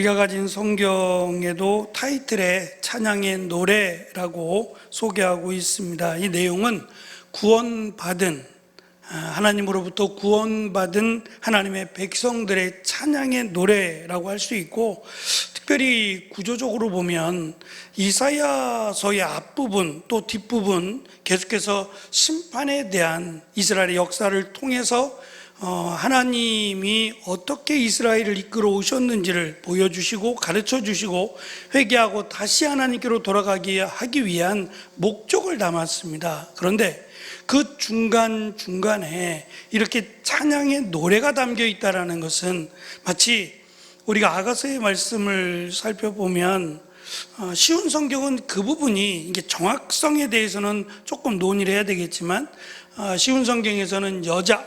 우리가 가진 성경에도 타이틀에 찬양의 노래라고 소개하고 있습니다. 이 내용은 구원받은, 하나님으로부터 구원받은 하나님의 백성들의 찬양의 노래라고 할 수 있고, 특별히 구조적으로 보면 이사야서의 앞부분 또 뒷부분 계속해서 심판에 대한 이스라엘의 역사를 통해서 하나님이 어떻게 이스라엘을 이끌어 오셨는지를 보여주시고 가르쳐 주시고 회개하고 다시 하나님께로 돌아가게 하기 위한 목적을 담았습니다. 그런데 그 중간중간에 이렇게 찬양의 노래가 담겨 있다는 것은 마치 우리가 아가서의 말씀을 살펴보면 쉬운 성경은 그 부분이 이게 정확성에 대해서는 조금 논의를 해야 되겠지만 쉬운 성경에서는 여자,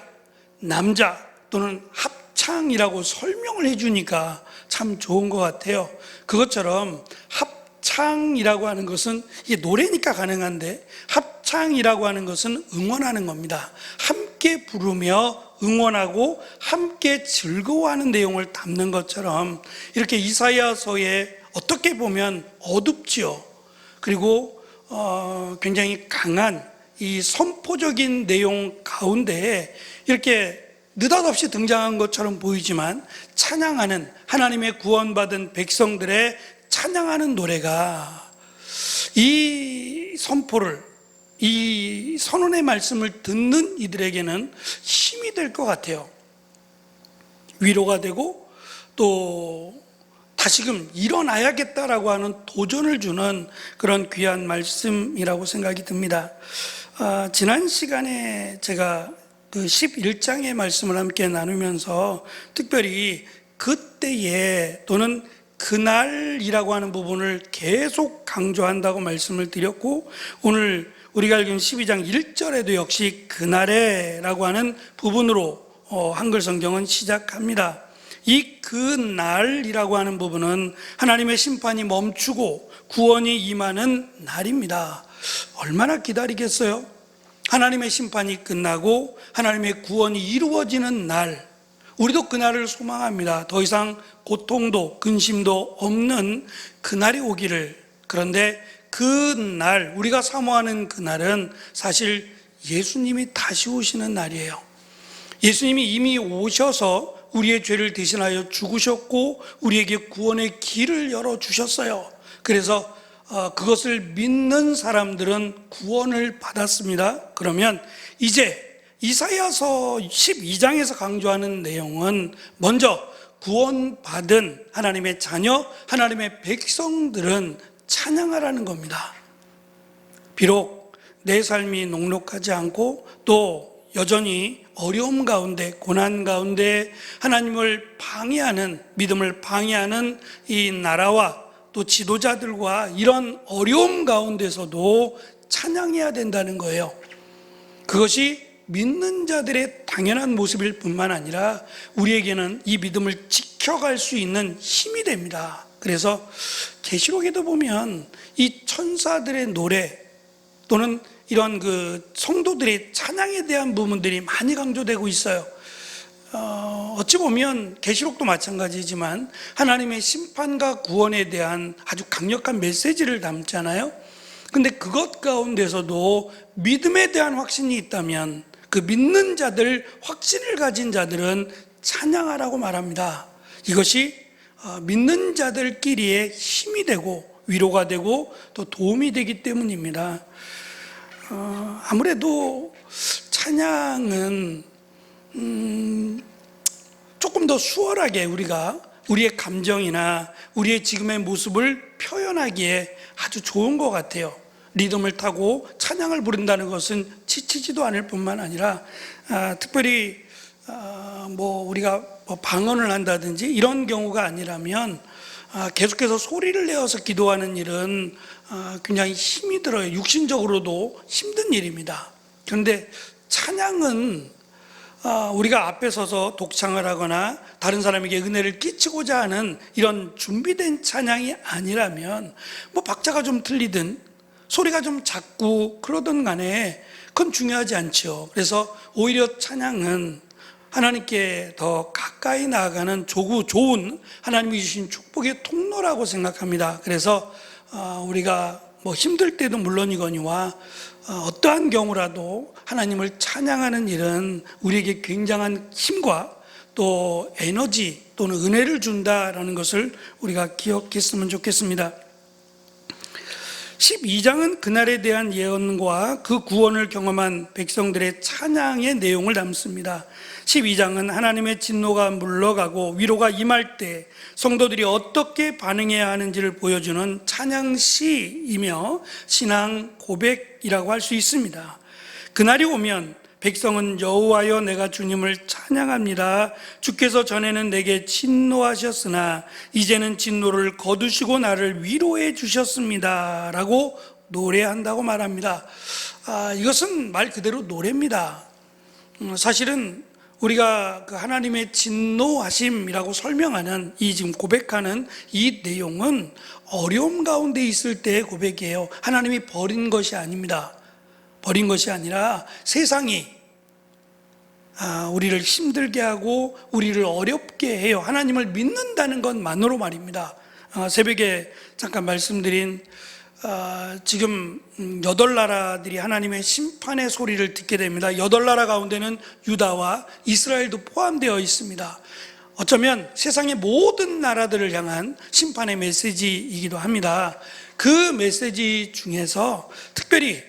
남자 또는 합창이라고 설명을 해주니까 참 좋은 것 같아요. 그것처럼 합창이라고 하는 것은 이게 노래니까 가능한데 합창이라고 하는 것은 응원하는 겁니다. 함께 부르며 응원하고 함께 즐거워하는 내용을 담는 것처럼 이렇게 이사야서에 어떻게 보면 어둡지요. 그리고 굉장히 강한 이 선포적인 내용 가운데에 이렇게 느닷없이 등장한 것처럼 보이지만 찬양하는 하나님의 구원받은 백성들의 찬양하는 노래가 이 선포를, 이 선언의 말씀을 듣는 이들에게는 힘이 될 것 같아요. 위로가 되고 또 다시금 일어나야겠다라고 하는 도전을 주는 그런 귀한 말씀이라고 생각이 듭니다. 지난 시간에 제가 그 11장의 말씀을 함께 나누면서 특별히 그때에 또는 그날이라고 하는 부분을 계속 강조한다고 말씀을 드렸고, 오늘 우리가 읽은 12장 1절에도 역시 그날에라고 하는 부분으로 한글 성경은 시작합니다. 이 그날이라고 하는 부분은 하나님의 심판이 멈추고 구원이 임하는 날입니다. 얼마나 기다리겠어요? 하나님의 심판이 끝나고 하나님의 구원이 이루어지는 날, 우리도 그날을 소망합니다. 더 이상 고통도 근심도 없는 그날이 오기를. 그런데 그날, 우리가 사모하는 그날은 사실 예수님이 다시 오시는 날이에요. 예수님이 이미 오셔서 우리의 죄를 대신하여 죽으셨고 우리에게 구원의 길을 열어주셨어요. 그래서 그것을 믿는 사람들은 구원을 받았습니다. 그러면 이제 이사야서 12장에서 강조하는 내용은 먼저 구원받은 하나님의 자녀, 하나님의 백성들은 찬양하라는 겁니다. 비록 내 삶이 녹록하지 않고 또 여전히 어려움 가운데, 고난 가운데 하나님을 방해하는, 믿음을 방해하는 이 나라와 또 지도자들과 이런 어려움 가운데서도 찬양해야 된다는 거예요. 그것이 믿는 자들의 당연한 모습일 뿐만 아니라 우리에게는 이 믿음을 지켜갈 수 있는 힘이 됩니다. 그래서 계시록에도 보면 이 천사들의 노래 또는 이런 그 성도들의 찬양에 대한 부분들이 많이 강조되고 있어요. 어찌 보면 계시록도 마찬가지지만 하나님의 심판과 구원에 대한 아주 강력한 메시지를 담잖아요. 근데 그것 가운데서도 믿음에 대한 확신이 있다면 그 믿는 자들, 확신을 가진 자들은 찬양하라고 말합니다. 이것이 믿는 자들끼리의 힘이 되고 위로가 되고 또 도움이 되기 때문입니다. 아무래도 찬양은 조금 더 수월하게 우리가 우리의 감정이나 우리의 지금의 모습을 표현하기에 아주 좋은 것 같아요. 리듬을 타고 찬양을 부른다는 것은 지치지도 않을 뿐만 아니라 특별히 우리가 방언을 한다든지 이런 경우가 아니라면 계속해서 소리를 내어서 기도하는 일은 굉장히 힘이 들어요. 육신적으로도 힘든 일입니다. 그런데 찬양은 우리가 앞에 서서 독창을 하거나 다른 사람에게 은혜를 끼치고자 하는 이런 준비된 찬양이 아니라면 박자가 좀 틀리든 소리가 좀 작고 그러든 간에 그건 중요하지 않죠. 그래서 오히려 찬양은 하나님께 더 가까이 나아가는 좋은 하나님이 주신 축복의 통로라고 생각합니다. 그래서 우리가 뭐 힘들 때도 물론이거니와 어떠한 경우라도 하나님을 찬양하는 일은 우리에게 굉장한 힘과 또 에너지 또는 은혜를 준다라는 것을 우리가 기억했으면 좋겠습니다. 12장은 그날에 대한 예언과 그 구원을 경험한 백성들의 찬양의 내용을 담습니다. 12장은 하나님의 진노가 물러가고 위로가 임할 때 성도들이 어떻게 반응해야 하는지를 보여주는 찬양시이며 신앙 고백이라고 할 수 있습니다. 그날이 오면 백성은 여호와여 내가 주님을 찬양합니다. 주께서 전에는 내게 진노하셨으나 이제는 진노를 거두시고 나를 위로해 주셨습니다 라고 노래한다고 말합니다. 이것은 말 그대로 노래입니다. 사실은 우리가 그 하나님의 진노하심이라고 설명하는 이 지금 고백하는 이 내용은 어려움 가운데 있을 때의 고백이에요. 하나님이 버린 것이 아닙니다. 버린 것이 아니라 세상이 우리를 힘들게 하고 우리를 어렵게 해요. 하나님을 믿는다는 것만으로 말입니다. 새벽에 잠깐 말씀드린 지금 8나라들이 하나님의 심판의 소리를 듣게 됩니다. 8나라 가운데는 유다와 이스라엘도 포함되어 있습니다. 어쩌면 세상의 모든 나라들을 향한 심판의 메시지이기도 합니다. 그 메시지 중에서 특별히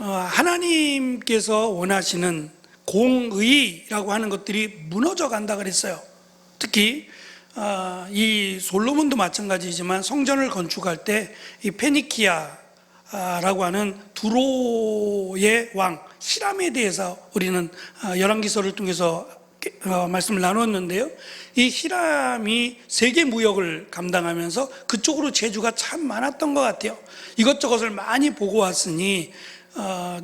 하나님께서 원하시는 공의라고 하는 것들이 무너져 간다 그랬어요. 특히 이 솔로몬도 마찬가지지만 성전을 건축할 때 이 페니키아라고 하는 두로의 왕 히람에 대해서 우리는 열왕기서를 통해서 말씀을 나눴는데요. 이 히람이 세계 무역을 감당하면서 그쪽으로 재주가 참 많았던 것 같아요. 이것저것을 많이 보고 왔으니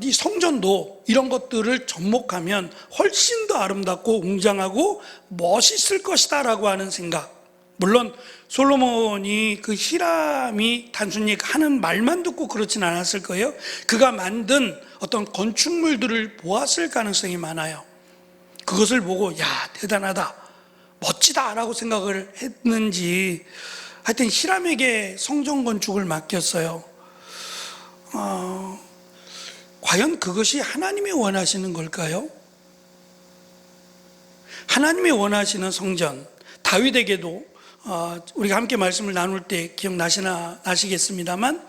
이 성전도 이런 것들을 접목하면 훨씬 더 아름답고 웅장하고 멋있을 것이다 라고 하는 생각. 물론 솔로몬이 그 히람이 단순히 하는 말만 듣고 그렇진 않았을 거예요. 그가 만든 어떤 건축물들을 보았을 가능성이 많아요. 그것을 보고 야 대단하다 멋지다 라고 생각을 했는지 하여튼 히람에게 성전 건축을 맡겼어요. 과연 그것이 하나님이 원하시는 걸까요? 하나님이 원하시는 성전, 다윗에게도 우리가 함께 말씀을 나눌 때 기억나시겠습니다만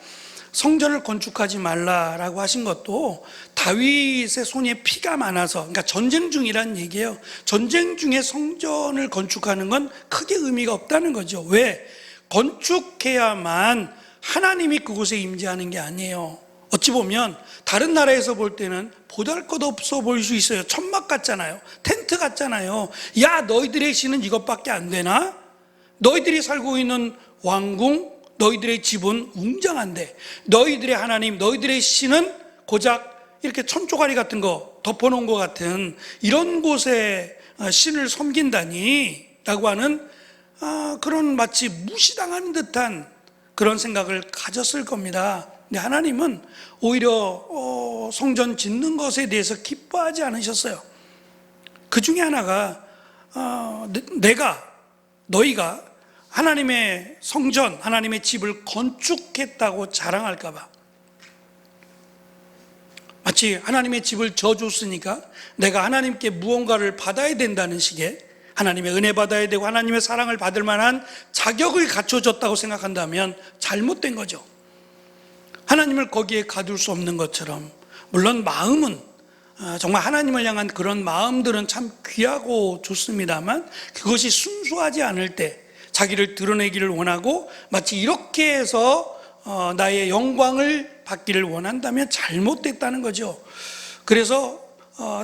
성전을 건축하지 말라라고 하신 것도 다윗의 손에 피가 많아서, 그러니까 전쟁 중이란 얘기예요. 전쟁 중에 성전을 건축하는 건 크게 의미가 없다는 거죠. 왜? 건축해야만 하나님이 그곳에 임재하는 게 아니에요. 어찌 보면 다른 나라에서 볼 때는 보잘것없어 보일 수 있어요. 천막 같잖아요. 텐트 같잖아요. 야 너희들의 신은 이것밖에 안 되나? 너희들이 살고 있는 왕궁, 너희들의 집은 웅장한데 너희들의 하나님, 너희들의 신은 고작 이렇게 천조가리 같은 거 덮어놓은 것 같은 이런 곳에 신을 섬긴다니 라고 하는 그런 마치 무시당하는 듯한 그런 생각을 가졌을 겁니다. 근데 하나님은 오히려 성전 짓는 것에 대해서 기뻐하지 않으셨어요. 그 중에 하나가 너희가 하나님의 성전, 하나님의 집을 건축했다고 자랑할까 봐. 마치 하나님의 집을 져줬으니까 내가 하나님께 무언가를 받아야 된다는 식의, 하나님의 은혜 받아야 되고 하나님의 사랑을 받을 만한 자격을 갖춰줬다고 생각한다면 잘못된 거죠. 하나님을 거기에 가둘 수 없는 것처럼, 물론 마음은 정말 하나님을 향한 그런 마음들은 참 귀하고 좋습니다만 그것이 순수하지 않을 때 자기를 드러내기를 원하고 마치 이렇게 해서 나의 영광을 받기를 원한다면 잘못됐다는 거죠. 그래서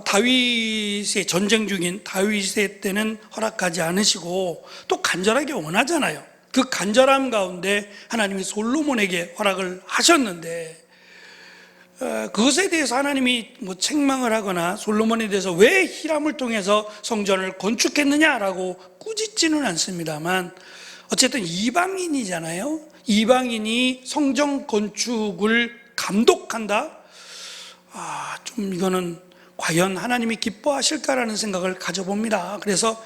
다윗의 전쟁 중인 다윗의 때는 허락하지 않으시고 또 간절하게 원하잖아요. 그 간절함 가운데 하나님이 솔로몬에게 허락을 하셨는데 그것에 대해서 하나님이 책망을 하거나 솔로몬에 대해서 왜 히람을 통해서 성전을 건축했느냐라고 꾸짖지는 않습니다만 어쨌든 이방인이잖아요. 이방인이 성전 건축을 감독한다? 좀 이거는 과연 하나님이 기뻐하실까라는 생각을 가져봅니다. 그래서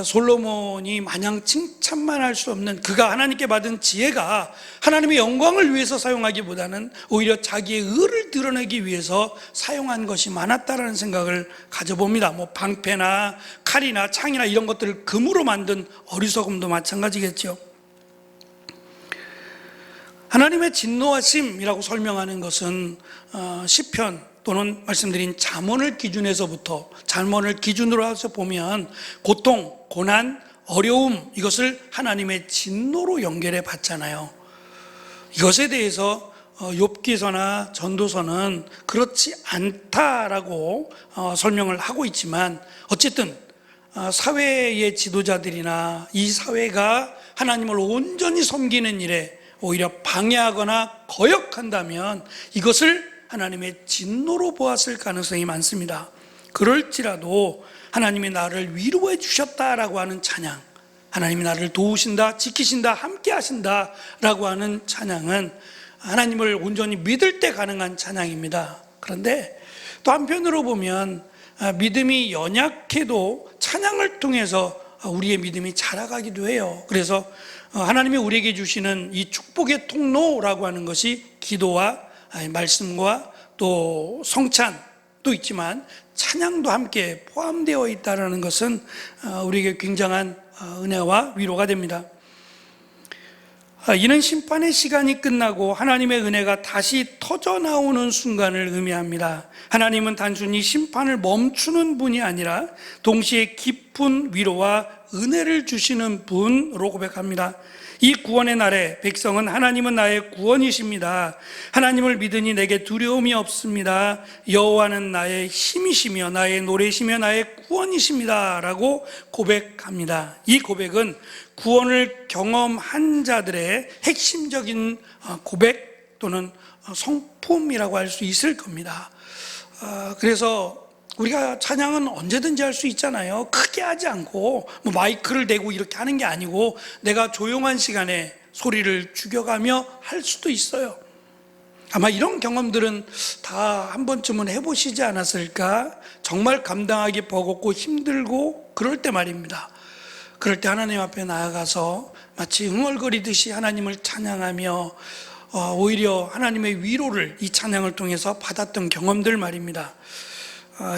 솔로몬이 마냥 칭찬만 할 수 없는, 그가 하나님께 받은 지혜가 하나님의 영광을 위해서 사용하기보다는 오히려 자기의 의를 드러내기 위해서 사용한 것이 많았다라는 생각을 가져봅니다. 뭐 방패나 칼이나 창이나 이런 것들을 금으로 만든 어리석음도 마찬가지겠죠. 하나님의 진노하심이라고 설명하는 것은 시편 또는 말씀드린 잠언을 기준에서부터, 잠언을 기준으로 해서 보면 고통, 고난, 어려움, 이것을 하나님의 진노로 연결해 봤잖아요. 이것에 대해서 욥기서나 전도서는 그렇지 않다라고 설명을 하고 있지만, 어쨌든 사회의 지도자들이나 이 사회가 하나님을 온전히 섬기는 일에 오히려 방해하거나 거역한다면 이것을 하나님의 진노로 보았을 가능성이 많습니다. 그럴지라도 하나님이 나를 위로해 주셨다라고 하는 찬양, 하나님이 나를 도우신다, 지키신다, 함께 하신다 라고 하는 찬양은 하나님을 온전히 믿을 때 가능한 찬양입니다. 그런데 또 한편으로 보면 믿음이 연약해도 찬양을 통해서 우리의 믿음이 자라가기도 해요. 그래서 하나님이 우리에게 주시는 이 축복의 통로라고 하는 것이 기도와 말씀과 또 성찬도 있지만 찬양도 함께 포함되어 있다는 것은 우리에게 굉장한 은혜와 위로가 됩니다. 이는 심판의 시간이 끝나고 하나님의 은혜가 다시 터져 나오는 순간을 의미합니다. 하나님은 단순히 심판을 멈추는 분이 아니라 동시에 깊은 위로와 은혜를 주시는 분으로 고백합니다. 이 구원의 날에 백성은 하나님은 나의 구원이십니다. 하나님을 믿으니 내게 두려움이 없습니다. 여호와는 나의 힘이시며 나의 노래시며 나의 구원이십니다 라고 고백합니다. 이 고백은 구원을 경험한 자들의 핵심적인 고백 또는 성품이라고 할 수 있을 겁니다. 그래서 우리가 찬양은 언제든지 할 수 있잖아요. 크게 하지 않고 뭐 마이크를 대고 이렇게 하는 게 아니고 내가 조용한 시간에 소리를 죽여가며 할 수도 있어요. 아마 이런 경험들은 다 한 번쯤은 해보시지 않았을까? 정말 감당하기 버겁고 힘들고 그럴 때 말입니다. 그럴 때 하나님 앞에 나아가서 마치 흥얼거리듯이 하나님을 찬양하며 오히려 하나님의 위로를 이 찬양을 통해서 받았던 경험들 말입니다.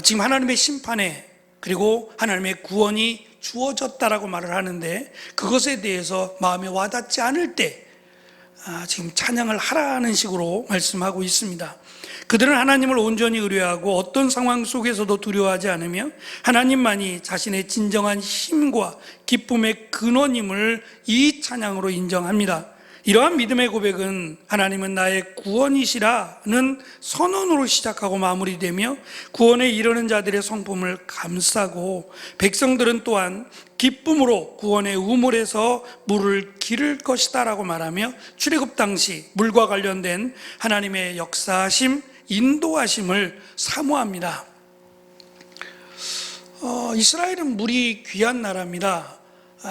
지금 하나님의 심판에 그리고 하나님의 구원이 주어졌다라고 말을 하는데 그것에 대해서 마음에 와닿지 않을 때 지금 찬양을 하라는 식으로 말씀하고 있습니다. 그들은 하나님을 온전히 의뢰하고 어떤 상황 속에서도 두려워하지 않으며 하나님만이 자신의 진정한 힘과 기쁨의 근원임을 이 찬양으로 인정합니다. 이러한 믿음의 고백은 하나님은 나의 구원이시라는 선언으로 시작하고 마무리되며 구원에 이르는 자들의 성품을 감싸고 백성들은 또한 기쁨으로 구원의 우물에서 물을 기를 것이다 라고 말하며 출애굽 당시 물과 관련된 하나님의 역사하심, 인도하심을 사모합니다. 이스라엘은 물이 귀한 나라입니다.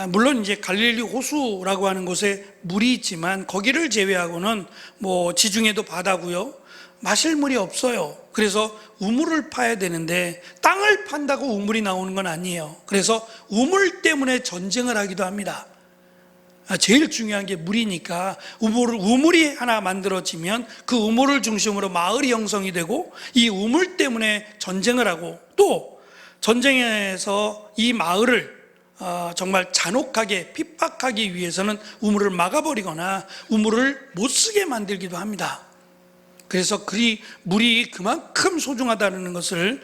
물론 이제 갈릴리 호수라고 하는 곳에 물이 있지만 거기를 제외하고는 뭐 지중해도 바다고요. 마실 물이 없어요. 그래서 우물을 파야 되는데 땅을 판다고 우물이 나오는 건 아니에요. 그래서 우물 때문에 전쟁을 하기도 합니다. 제일 중요한 게 물이니까 우물이 하나 만들어지면 그 우물을 중심으로 마을이 형성이 되고 이 우물 때문에 전쟁을 하고 또 전쟁에서 이 마을을 정말 잔혹하게 핍박하기 위해서는 우물을 막아버리거나 우물을 못 쓰게 만들기도 합니다. 그래서 물이 그만큼 소중하다는 것을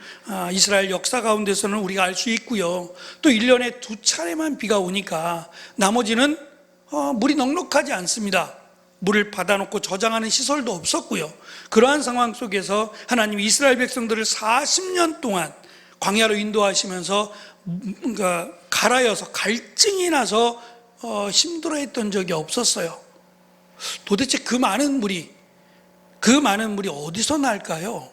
이스라엘 역사 가운데서는 우리가 알 수 있고요. 또 1년에 2차례만 비가 오니까 나머지는 물이 넉넉하지 않습니다. 물을 받아놓고 저장하는 시설도 없었고요. 그러한 상황 속에서 하나님이 이스라엘 백성들을 40년 동안 광야로 인도하시면서 갈아여서 갈증이 나서 힘들어했던 적이 없었어요. 도대체 그 많은 물이 어디서 날까요?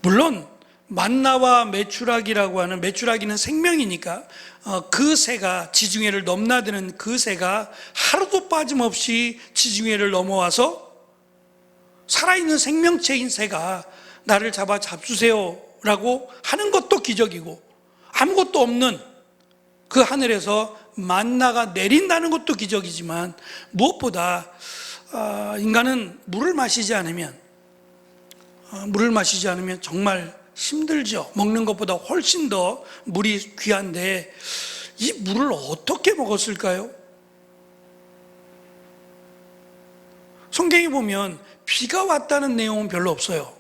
물론 만나와 메추라기라고 하는, 메추라기는 생명이니까 그 새가, 지중해를 넘나드는 그 새가 하루도 빠짐없이 지중해를 넘어와서 살아있는 생명체인 새가 나를 잡수세요라고 하는 것도 기적이고, 아무것도 없는 그 하늘에서 만나가 내린다는 것도 기적이지만, 무엇보다 인간은 물을 마시지 않으면 정말 힘들죠. 먹는 것보다 훨씬 더 물이 귀한데 이 물을 어떻게 먹었을까요? 성경에 보면 비가 왔다는 내용은 별로 없어요.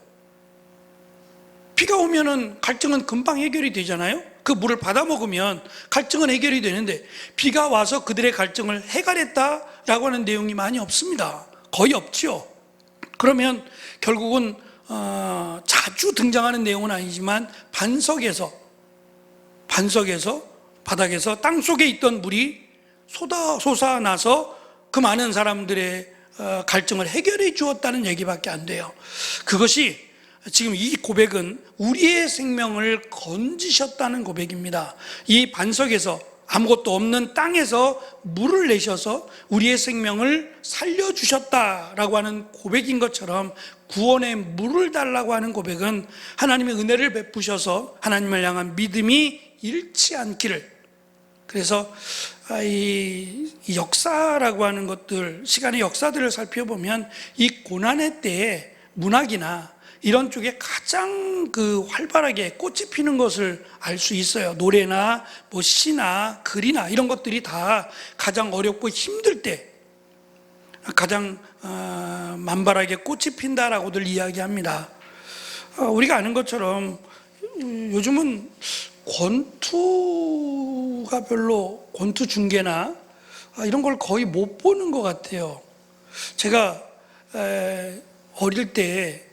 비가 오면은 갈증은 금방 해결이 되잖아요. 그 물을 받아 먹으면 갈증은 해결이 되는데, 비가 와서 그들의 갈증을 해결했다라고 하는 내용이 많이 없습니다. 거의 없죠. 그러면 결국은 자주 등장하는 내용은 아니지만 반석에서 바닥에서 땅 속에 있던 물이 솟아나서 그 많은 사람들의 갈증을 해결해 주었다는 얘기밖에 안 돼요. 그것이 지금 이 고백은 우리의 생명을 건지셨다는 고백입니다. 이 반석에서, 아무것도 없는 땅에서 물을 내셔서 우리의 생명을 살려주셨다라고 하는 고백인 것처럼, 구원의 물을 달라고 하는 고백은 하나님의 은혜를 베푸셔서 하나님을 향한 믿음이 잃지 않기를. 그래서 이 역사라고 하는 것들, 시간의 역사들을 살펴보면 이 고난의 때에 문학이나 이런 쪽에 가장 활발하게 꽃이 피는 것을 알 수 있어요. 노래나 시나 글이나 이런 것들이 다 가장 어렵고 힘들 때 가장 만발하게 꽃이 핀다라고들 이야기합니다. 우리가 아는 것처럼 요즘은 권투 중계나 이런 걸 거의 못 보는 것 같아요. 제가 어릴 때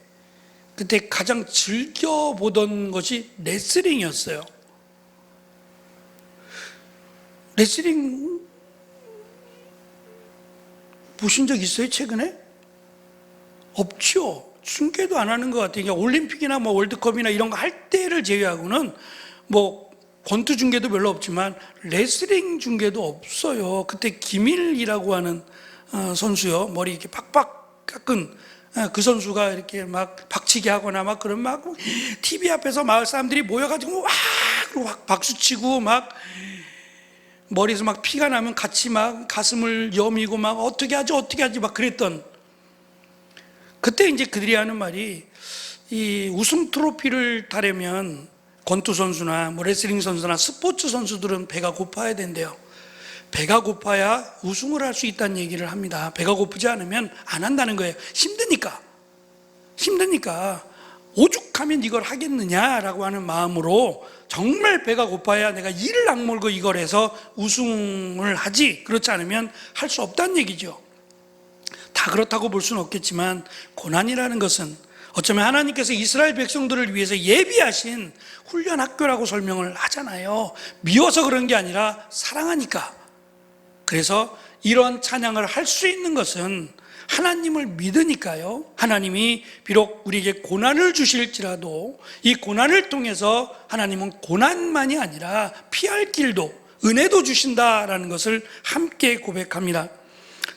그때 가장 즐겨보던 것이 레슬링이었어요. 레슬링 보신 적 있어요, 최근에? 없죠. 중계도 안 하는 것 같아요. 그러니까 올림픽이나 월드컵이나 이런 거 할 때를 제외하고는 권투 중계도 별로 없지만 레슬링 중계도 없어요. 그때 김일이라고 하는 선수요. 머리 이렇게 팍팍 깎은 그 선수가 이렇게 막 박치기 하거나 그런 TV 앞에서 마을 사람들이 모여가지고 막 박수치고 머리에서 피가 나면 같이 가슴을 여미고 어떻게 하지 막 그랬던, 그때 이제 그들이 하는 말이, 이 우승 트로피를 타려면 권투 선수나 레슬링 선수나 스포츠 선수들은 배가 고파야 된대요. 배가 고파야 우승을 할 수 있다는 얘기를 합니다. 배가 고프지 않으면 안 한다는 거예요. 힘드니까 오죽하면 이걸 하겠느냐라고 하는 마음으로 정말 배가 고파야 내가 이를 악물고 이걸 해서 우승을 하지, 그렇지 않으면 할 수 없다는 얘기죠. 다 그렇다고 볼 수는 없겠지만, 고난이라는 것은 어쩌면 하나님께서 이스라엘 백성들을 위해서 예비하신 훈련 학교라고 설명을 하잖아요. 미워서 그런 게 아니라 사랑하니까. 그래서 이런 찬양을 할 수 있는 것은 하나님을 믿으니까요. 하나님이 비록 우리에게 고난을 주실지라도 이 고난을 통해서 하나님은 고난만이 아니라 피할 길도, 은혜도 주신다라는 것을 함께 고백합니다.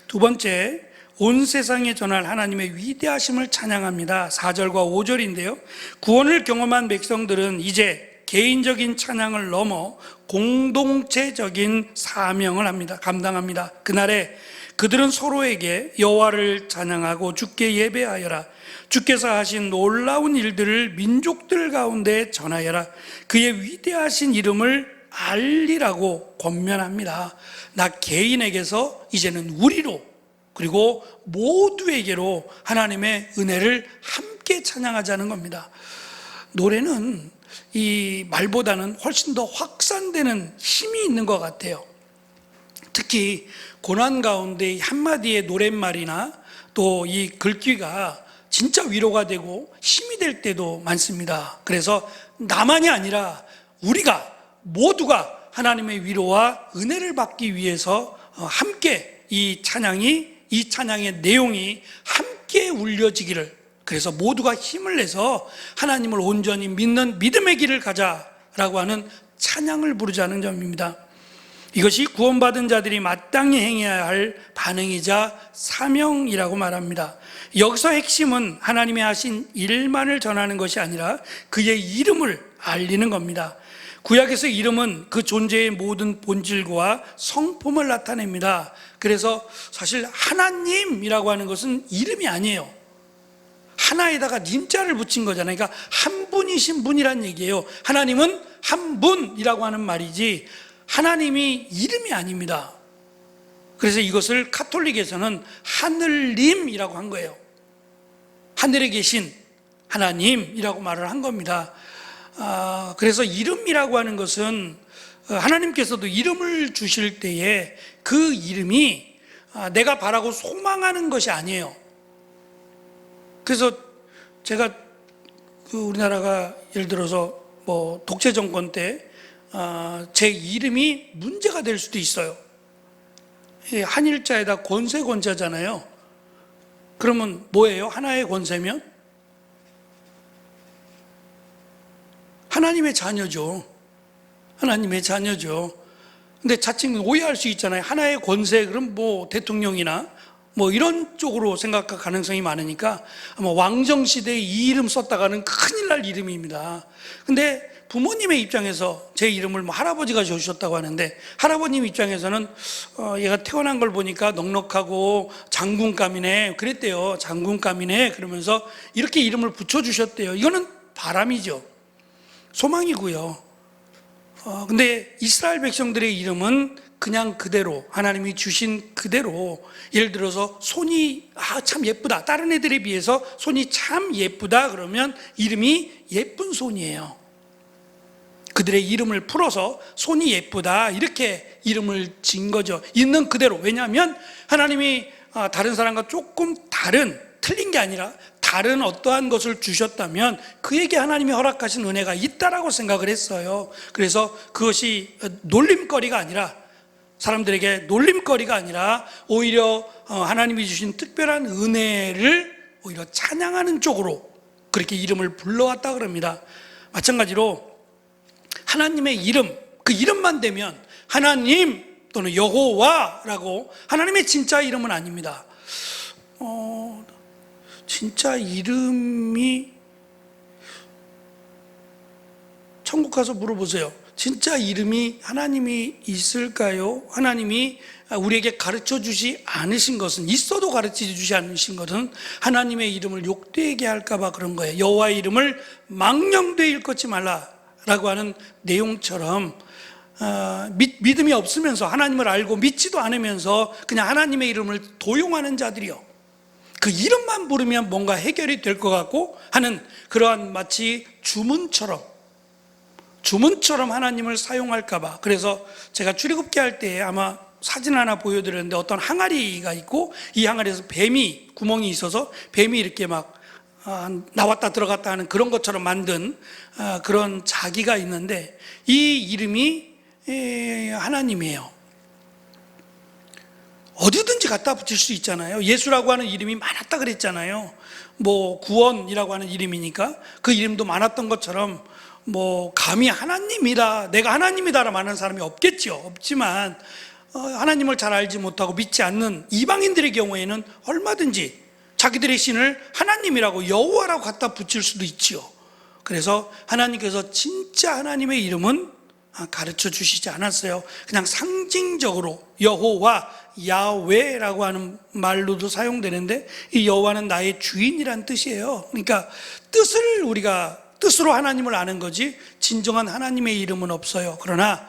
두 번째, 온 세상에 전할 하나님의 위대하심을 찬양합니다. 4절과 5절인데요. 구원을 경험한 백성들은 이제 개인적인 찬양을 넘어 공동체적인 사명을 감당합니다. 그날에 그들은 서로에게 여호와를 찬양하고 주께 예배하여라. 주께서 하신 놀라운 일들을 민족들 가운데 전하여라. 그의 위대하신 이름을 알리라고 권면합니다. 나 개인에게서 이제는 우리로, 그리고 모두에게로 하나님의 은혜를 함께 찬양하자는 겁니다. 노래는 이 말보다는 훨씬 더 확산되는 힘이 있는 것 같아요. 특히 고난 가운데 한마디의 노랫말이나 또 이 글귀가 진짜 위로가 되고 힘이 될 때도 많습니다. 그래서 나만이 아니라 우리가 모두가 하나님의 위로와 은혜를 받기 위해서 함께 이 찬양의 내용이 함께 울려지기를, 그래서 모두가 힘을 내서 하나님을 온전히 믿는 믿음의 길을 가자라고 하는 찬양을 부르자는 점입니다. 이것이 구원받은 자들이 마땅히 행해야 할 반응이자 사명이라고 말합니다. 여기서 핵심은 하나님이 하신 일만을 전하는 것이 아니라 그의 이름을 알리는 겁니다. 구약에서 이름은 그 존재의 모든 본질과 성품을 나타냅니다. 그래서 사실 하나님이라고 하는 것은 이름이 아니에요. 하나에다가 님자를 붙인 거잖아요. 그러니까 한 분이신 분이란 얘기예요. 하나님은 한 분이라고 하는 말이지 하나님이 이름이 아닙니다. 그래서 이것을 카톨릭에서는 하늘님이라고 한 거예요. 하늘에 계신 하나님이라고 말을 한 겁니다. 그래서 이름이라고 하는 것은 하나님께서도 이름을 주실 때에 그 이름이 내가 바라고 소망하는 것이 아니에요. 그래서 제가 우리나라가 예를 들어서 뭐 독재 정권 때 제 이름이 문제가 될 수도 있어요. 한일자에다 권세 권자잖아요. 그러면 뭐예요? 하나의 권세면? 하나님의 자녀죠. 하나님의 자녀죠. 근데 자칭 오해할 수 있잖아요. 하나의 권세, 그럼 뭐 대통령이나 뭐 이런 쪽으로 생각할 가능성이 많으니까 아마 왕정시대에 이 이름 썼다가는 큰일 날 이름입니다. 근데 부모님의 입장에서 제 이름을 뭐 할아버지가 지어주셨다고 하는데 할아버님 입장에서는 얘가 태어난 걸 보니까 넉넉하고 장군감이네 그랬대요. 장군감이네 그러면서 이렇게 이름을 붙여주셨대요. 이거는 바람이죠. 소망이고요. 근데 이스라엘 백성들의 이름은 그냥 그대로 하나님이 주신 그대로, 예를 들어서 손이 참 예쁘다, 다른 애들에 비해서 손이 참 예쁘다 그러면 이름이 예쁜 손이에요. 그들의 이름을 풀어서 손이 예쁘다 이렇게 이름을 지은 거죠. 있는 그대로. 왜냐하면 하나님이 다른 사람과 조금 틀린 게 아니라 다른 어떠한 것을 주셨다면 그에게 하나님이 허락하신 은혜가 있다라고 생각을 했어요. 그래서 그것이 놀림거리가 아니라, 사람들에게 놀림거리가 아니라 오히려 하나님이 주신 특별한 은혜를 오히려 찬양하는 쪽으로 그렇게 이름을 불러왔다 그럽니다. 마찬가지로 하나님의 이름, 그 이름만 되면 하나님 또는 여호와라고, 하나님의 진짜 이름은 아닙니다. 진짜 이름이, 천국 가서 물어보세요. 진짜 이름이 하나님이 있을까요? 하나님이 우리에게 가르쳐 주지 않으신 것은, 있어도 가르쳐 주지 않으신 것은 하나님의 이름을 욕되게 할까봐 그런 거예요. 여호와의 이름을 망령되이 일컫지 말라라고 하는 내용처럼 믿음이 없으면서 하나님을 알고 믿지도 않으면서 그냥 하나님의 이름을 도용하는 자들이요, 그 이름만 부르면 뭔가 해결이 될 것 같고 하는 그러한 마치 주문처럼 하나님을 사용할까봐. 그래서 제가 출애굽기 할 때 아마 사진 하나 보여드렸는데 어떤 항아리가 있고 이 항아리에서 뱀이, 구멍이 있어서 뱀이 이렇게 막 나왔다 들어갔다 하는 그런 것처럼 만든 그런 자기가 있는데 이 이름이 하나님이에요. 어디든지 갖다 붙일 수 있잖아요. 예수라고 하는 이름이 많았다 그랬잖아요. 뭐 구원이라고 하는 이름이니까 그 이름도 많았던 것처럼 뭐 감히 하나님이다, 내가 하나님이다라 말하는 사람이 없겠죠. 없지만 하나님을 잘 알지 못하고 믿지 않는 이방인들의 경우에는 얼마든지 자기들의 신을 하나님이라고, 여호와라고 갖다 붙일 수도 있지요. 그래서 하나님께서 진짜 하나님의 이름은 가르쳐 주시지 않았어요. 그냥 상징적으로 여호와, 야훼라고 하는 말로도 사용되는데 이 여호와는 나의 주인이란 뜻이에요. 그러니까 우리가 뜻으로 하나님을 아는 거지 진정한 하나님의 이름은 없어요. 그러나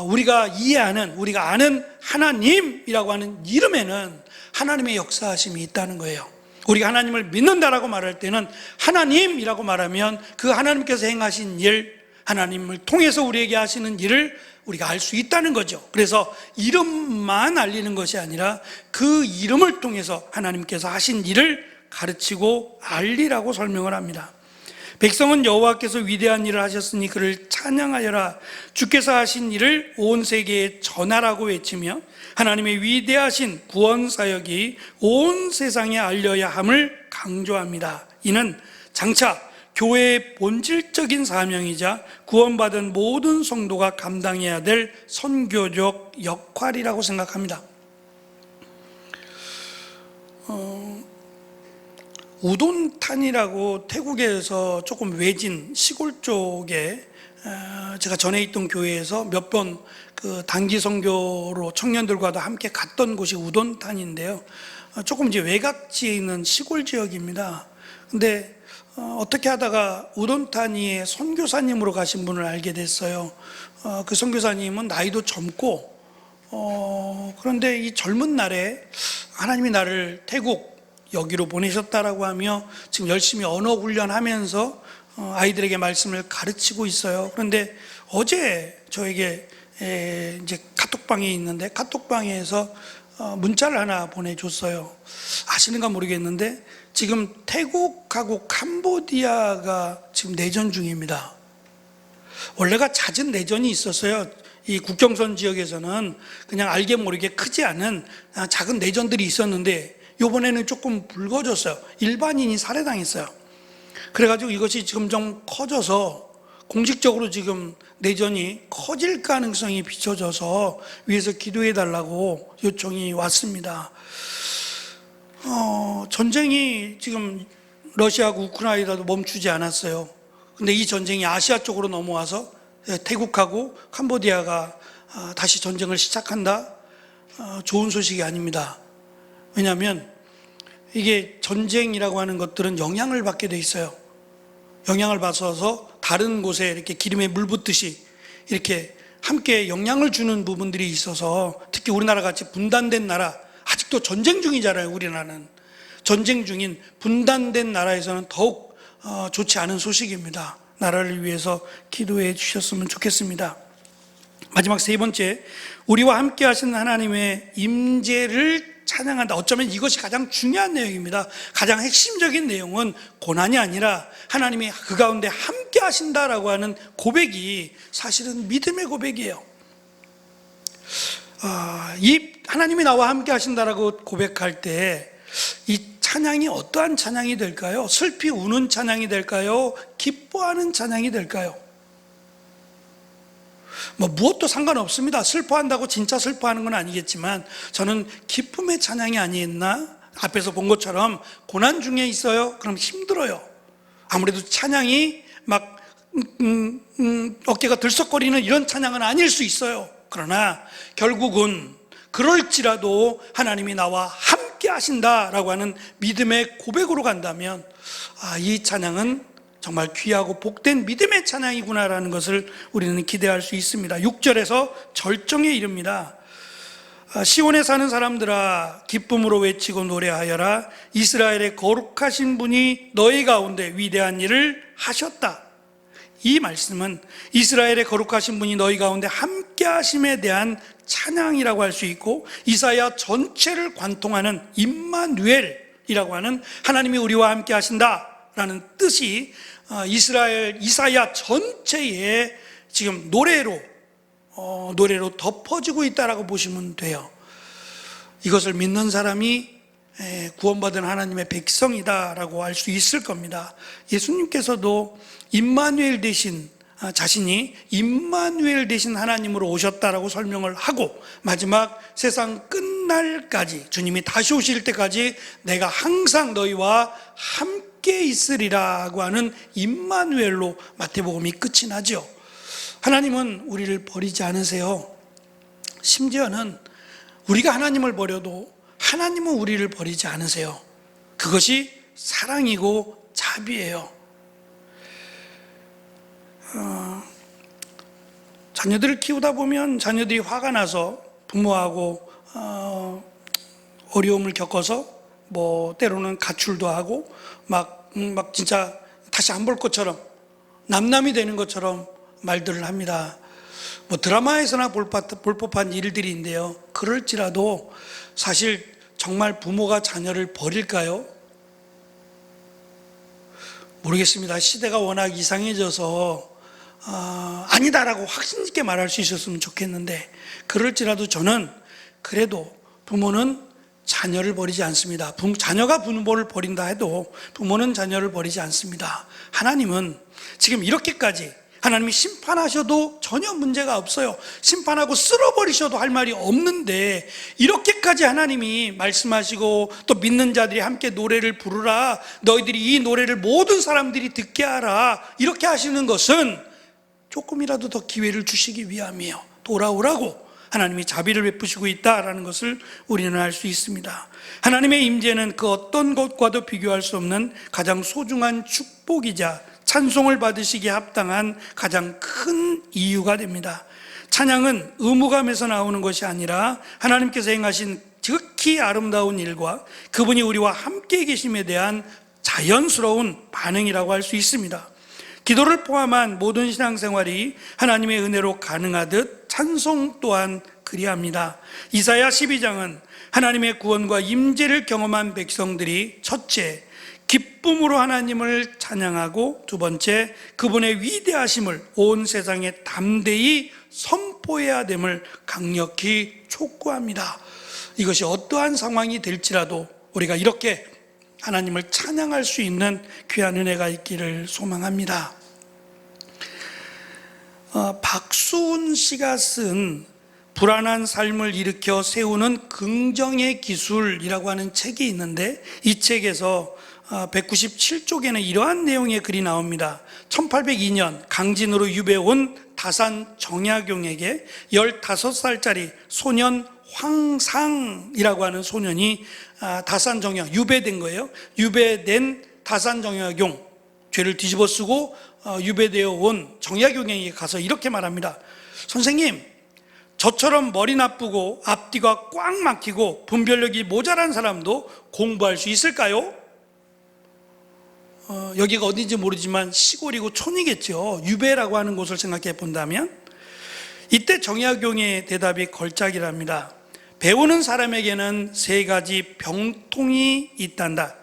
우리가 이해하는, 우리가 아는 하나님이라고 하는 이름에는 하나님의 역사하심이 있다는 거예요. 우리가 하나님을 믿는다라고 말할 때는 하나님이라고 말하면 그 하나님께서 행하신 일, 하나님을 통해서 우리에게 하시는 일을 우리가 알 수 있다는 거죠. 그래서 이름만 알리는 것이 아니라 그 이름을 통해서 하나님께서 하신 일을 가르치고 알리라고 설명을 합니다. 백성은 여호와께서 위대한 일을 하셨으니 그를 찬양하여라. 주께서 하신 일을 온 세계에 전하라고 외치며 하나님의 위대하신 구원 사역이 온 세상에 알려야 함을 강조합니다. 이는 장차 교회의 본질적인 사명이자 구원받은 모든 성도가 감당해야 될 선교적 역할이라고 생각합니다. 우돈탄이라고 태국에서 조금 외진 시골 쪽에 제가 전에 있던 교회에서 몇 번 그 단기 선교로 청년들과도 함께 갔던 곳이 우돈탄인데요. 조금 이제 외곽지에 있는 시골 지역입니다. 근데 어떻게 하다가 우돈탄이의 선교사님으로 가신 분을 알게 됐어요. 그 선교사님은 나이도 젊고 그런데 이 젊은 날에 하나님이 나를 태국 여기로 보내셨다라고 하며 지금 열심히 언어 훈련하면서 아이들에게 말씀을 가르치고 있어요. 그런데 어제 저에게 이제 카톡방에 있는데 카톡방에서 문자를 하나 보내줬어요. 아시는가 모르겠는데 지금 태국하고 캄보디아가 지금 내전 중입니다. 원래가 잦은 내전이 있었어요. 이 국경선 지역에서는 그냥 알게 모르게 크지 않은 작은 내전들이 있었는데 이번에는 조금 불거졌어요. 일반인이 살해당했어요. 그래가지고 이것이 지금 좀 커져서 공식적으로 지금 내전이 커질 가능성이 비춰져서 위에서 기도해 달라고 요청이 왔습니다. 전쟁이 지금 러시아하고 우크라이나도 멈추지 않았어요. 근데 이 전쟁이 아시아 쪽으로 넘어와서 태국하고 캄보디아가 다시 전쟁을 시작한다? 좋은 소식이 아닙니다. 왜냐하면 이게 전쟁이라고 하는 것들은 영향을 받게 돼 있어요. 영향을 받아서 다른 곳에 이렇게 기름에 물 붓듯이 이렇게 함께 영향을 주는 부분들이 있어서 특히 우리나라 같이 분단된 나라, 아직도 전쟁 중이잖아요. 우리나라는 전쟁 중인 분단된 나라에서는 더욱 좋지 않은 소식입니다. 나라를 위해서 기도해 주셨으면 좋겠습니다. 마지막 세 번째, 우리와 함께 하신 하나님의 임재를 찬양한다. 어쩌면 이것이 가장 중요한 내용입니다. 가장 핵심적인 내용은 고난이 아니라 하나님이 그 가운데 함께 하신다라고 하는 고백이 사실은 믿음의 고백이에요. 이 하나님이 나와 함께 하신다라고 고백할 때 이 찬양이 어떠한 찬양이 될까요? 슬피 우는 찬양이 될까요? 기뻐하는 찬양이 될까요? 무엇도 상관없습니다. 슬퍼한다고 진짜 슬퍼하는 건 아니겠지만 저는 기쁨의 찬양이 아니었나? 앞에서 본 것처럼 고난 중에 있어요. 그럼 힘들어요. 아무래도 찬양이 막 어깨가 들썩거리는 이런 찬양은 아닐 수 있어요. 그러나 결국은 그럴지라도 하나님이 나와 함께 하신다라고 하는 믿음의 고백으로 간다면 이 찬양은 정말 귀하고 복된 믿음의 찬양이구나라는 것을 우리는 기대할 수 있습니다. 6절에서 절정에 이릅니다. 시온에 사는 사람들아 기쁨으로 외치고 노래하여라. 이스라엘의 거룩하신 분이 너희 가운데 위대한 일을 하셨다. 이 말씀은 이스라엘의 거룩하신 분이 너희 가운데 함께 하심에 대한 찬양이라고 할 수 있고, 이사야 전체를 관통하는 임마누엘이라고 하는 하나님이 우리와 함께 하신다라는 뜻이 이사야 전체에 지금 노래로 덮어지고 있다라고 보시면 돼요. 이것을 믿는 사람이 구원받은 하나님의 백성이다라고 할 수 있을 겁니다. 예수님께서도 임마누엘 대신 자신이 임마누엘 대신 하나님으로 오셨다라고 설명을 하고, 마지막 세상 끝날까지 주님이 다시 오실 때까지 내가 항상 너희와 함께 있으리라고 하는 임마누엘로 마태복음이 끝이 나죠. 하나님은 우리를 버리지 않으세요. 심지어는 우리가 하나님을 버려도 하나님은 우리를 버리지 않으세요. 그것이 사랑이고 자비예요. 자녀들을 키우다 보면 자녀들이 화가 나서 부모하고 어려움을 겪어서 때로는 가출도 하고 막 진짜 다시 안 볼 것처럼 남남이 되는 것처럼 말들을 합니다. 드라마에서나 볼 법한 일들인데요. 그럴지라도 사실 정말 부모가 자녀를 버릴까요? 모르겠습니다. 시대가 워낙 이상해져서 아니다라고 확신 있게 말할 수 있었으면 좋겠는데, 그럴지라도 저는 그래도 부모는 자녀를 버리지 않습니다. 자녀가 부모를 버린다 해도 부모는 자녀를 버리지 않습니다. 하나님은 지금 이렇게까지 하나님이 심판하셔도 전혀 문제가 없어요. 심판하고 쓸어버리셔도 할 말이 없는데 이렇게까지 하나님이 말씀하시고 또 믿는 자들이 함께 노래를 부르라, 너희들이 이 노래를 모든 사람들이 듣게 하라, 이렇게 하시는 것은 조금이라도 더 기회를 주시기 위함이에요. 돌아오라고 하나님이 자비를 베푸시고 있다라는 것을 우리는 알 수 있습니다. 하나님의 임재는 그 어떤 것과도 비교할 수 없는 가장 소중한 축복이자 찬송을 받으시기에 합당한 가장 큰 이유가 됩니다. 찬양은 의무감에서 나오는 것이 아니라 하나님께서 행하신 극히 아름다운 일과 그분이 우리와 함께 계심에 대한 자연스러운 반응이라고 할 수 있습니다. 기도를 포함한 모든 신앙생활이 하나님의 은혜로 가능하듯 찬송 또한 그리합니다. 이사야 12장은 하나님의 구원과 임재를 경험한 백성들이 첫째, 기쁨으로 하나님을 찬양하고 두 번째, 그분의 위대하심을 온 세상에 담대히 선포해야 됨을 강력히 촉구합니다. 이것이 어떠한 상황이 될지라도 우리가 이렇게 하나님을 찬양할 수 있는 귀한 은혜가 있기를 소망합니다. 박수훈 씨가 쓴 불안한 삶을 일으켜 세우는 긍정의 기술이라고 하는 책이 있는데 이 책에서 197쪽에는 이러한 내용의 글이 나옵니다. 1802년 강진으로 유배 온 다산 정약용에게 15살짜리 소년 황상이라고 하는 소년이 다산 정약, 유배된 거예요. 유배된 다산 정약용, 죄를 뒤집어 쓰고 유배되어 온 정약용에게 가서 이렇게 말합니다. 선생님, 저처럼 머리 나쁘고 앞뒤가 꽉 막히고 분별력이 모자란 사람도 공부할 수 있을까요? 여기가 어딘지 모르지만 시골이고 촌이겠죠. 유배라고 하는 곳을 생각해 본다면 이때 정약용의 대답이 걸작이랍니다. 배우는 사람에게는 세 가지 병통이 있단다.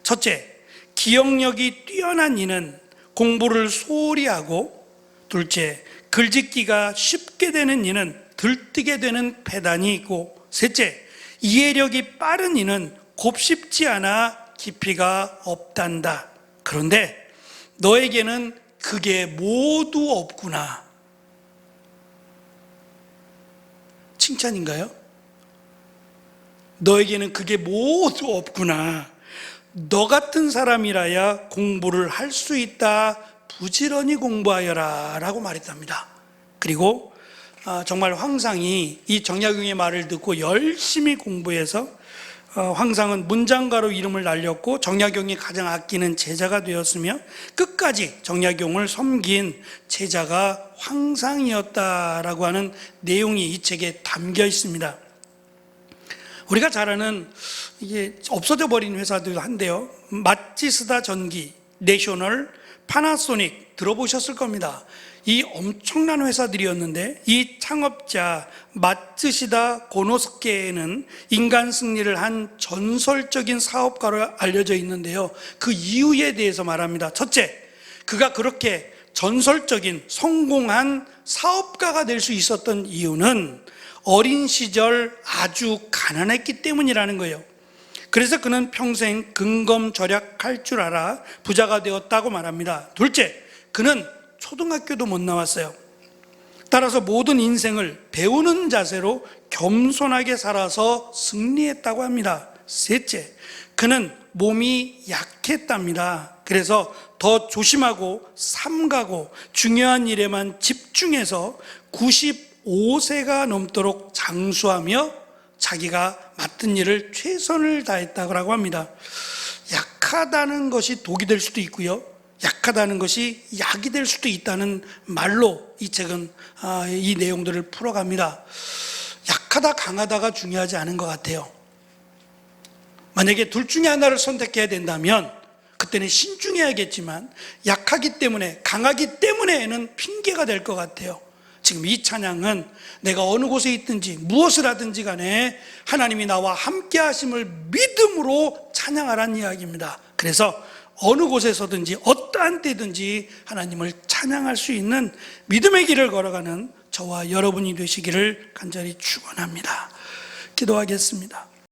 첫째, 기억력이 뛰어난 이는 공부를 소홀히 하고, 둘째, 글짓기가 쉽게 되는 이는 들뜨게 되는 패단이 있고, 셋째, 이해력이 빠른 이는 곱씹지 않아 깊이가 없단다. 그런데 너에게는 그게 모두 없구나. 칭찬인가요? 너에게는 그게 모두 없구나. 너 같은 사람이라야 공부를 할 수 있다. 부지런히 공부하여라 라고 말했답니다. 그리고 정말 황상이 이 정약용의 말을 듣고 열심히 공부해서 황상은 문장가로 이름을 날렸고 정약용이 가장 아끼는 제자가 되었으며 끝까지 정약용을 섬긴 제자가 황상이었다라고 하는 내용이 이 책에 담겨 있습니다. 우리가 잘 아는 이게 없어져 버린 회사들도 한데요. 마치스다 전기, 내셔널, 파나소닉 들어보셨을 겁니다. 이 엄청난 회사들이었는데 이 창업자 마츠시다 고노스케는 인간 승리를 한 전설적인 사업가로 알려져 있는데요. 그 이유에 대해서 말합니다. 첫째, 그가 그렇게 전설적인 성공한 사업가가 될 수 있었던 이유는 어린 시절 아주 가난했기 때문이라는 거예요. 그래서 그는 평생 근검절약할 줄 알아 부자가 되었다고 말합니다. 둘째, 그는 초등학교도 못 나왔어요. 따라서 모든 인생을 배우는 자세로 겸손하게 살아서 승리했다고 합니다. 셋째, 그는 몸이 약했답니다. 그래서 더 조심하고 삼가고 중요한 일에만 집중해서 95세가 넘도록 장수하며 자기가 맡은 일을 최선을 다했다고 합니다. 약하다는 것이 독이 될 수도 있고요, 약하다는 것이 약이 될 수도 있다는 말로 이 책은 이 내용들을 풀어갑니다. 약하다 강하다가 중요하지 않은 것 같아요. 만약에 둘 중에 하나를 선택해야 된다면 그때는 신중해야겠지만 약하기 때문에 강하기 때문에는 핑계가 될 것 같아요. 지금 이 찬양은 내가 어느 곳에 있든지 무엇을 하든지 간에 하나님이 나와 함께 하심을 믿음으로 찬양하라는 이야기입니다. 그래서 어느 곳에서든지 어떠한 때든지 하나님을 찬양할 수 있는 믿음의 길을 걸어가는 저와 여러분이 되시기를 간절히 축원합니다. 기도하겠습니다.